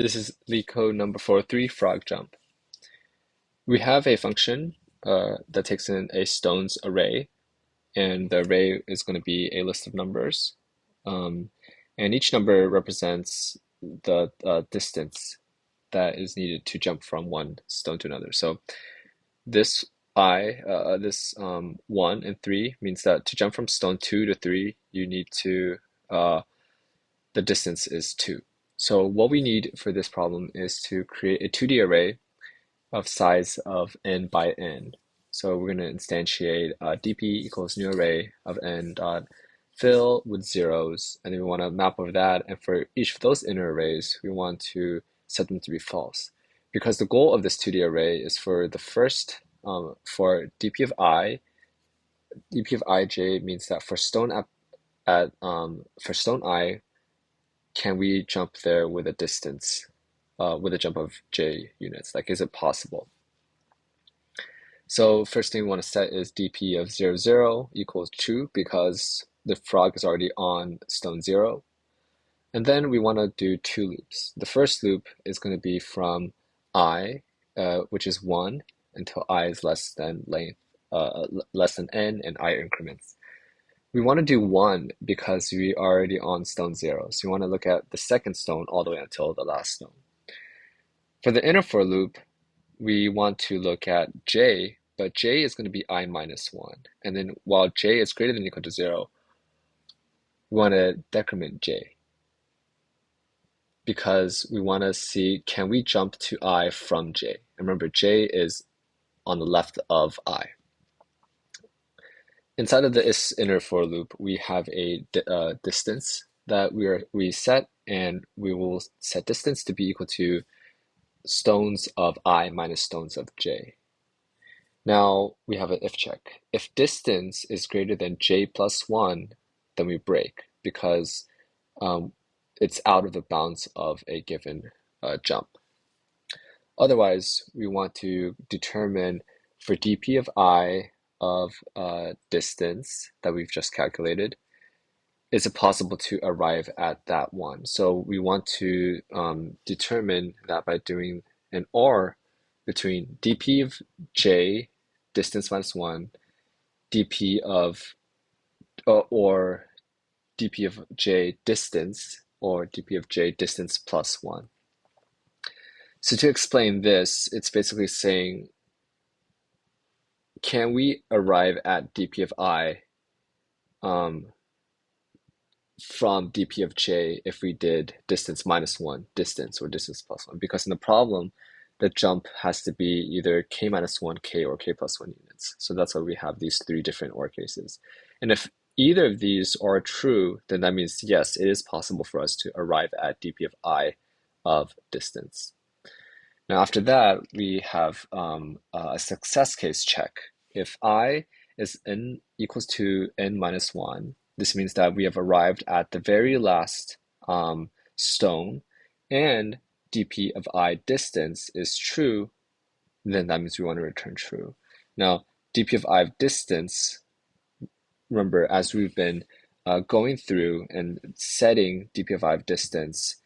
This is Leetcode number 43, frog jump. We have a function that takes in a stones array, and the array is going to be a list of numbers. Um, and each number represents the distance that is needed to jump from one stone to another. So this this 1 and 3 means that to jump from stone 2 to 3, you need to, the distance is 2. So what we need for this problem is to create a 2D array of size of n by n. So we're going to instantiate dp equals new array of n dot fill with zeros, and then we want to map over that. And for each of those inner arrays, we want to set them to be false, because the goal of this 2D array is for the first for dp of ij means that for stone for stone I, can we jump there with a distance, with a jump of j units? Like, is it possible? So first thing we want to set is dp of 0, 0 equals true, because the frog is already on stone 0. And then we want to do two loops. The first loop is going to be from I, which is 1, until I is less than less than n and I increments. We want to do 1 because we are already on stone 0. So we want to look at the second stone all the way until the last stone. For the inner for loop, we want to look at j, but j is going to be I minus 1. And then while j is greater than or equal to 0, we want to decrement j, because we want to see, can we jump to I from j? And remember, j is on the left of I. Inside of the inner for loop, we have a distance that we set, and we will set distance to be equal to stones of I minus stones of j. Now we have an if check. If distance is greater than j plus 1, then we break, because it's out of the bounds of a given jump. Otherwise, we want to determine for dp of I of distance that we've just calculated, is it possible to arrive at that one? So we want to determine that by doing an OR between dp of j, distance minus 1, dp of, or dp of j distance, or dp of j distance plus 1. So to explain this, it's basically saying, can we arrive at dp of I from dp of j if we did distance minus 1 distance, or distance plus 1? Because in the problem, the jump has to be either k minus 1, k, or k plus 1 units. So that's why we have these three different OR cases. And if either of these are true, then that means, yes, it is possible for us to arrive at dp of I of distance. Now after that, we have a success case check. If I is n equals to n minus 1, this means that we have arrived at the very last stone, and dp of I distance is true, then that means we want to return true. Now dp of I of distance, remember, as we've been going through and setting dp of I of distance,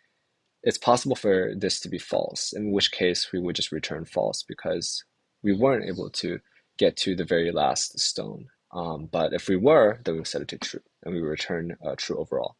it's possible for this to be false, in which case we would just return false, because we weren't able to get to the very last stone. But if we were, then we would set it to true, and we would return true overall.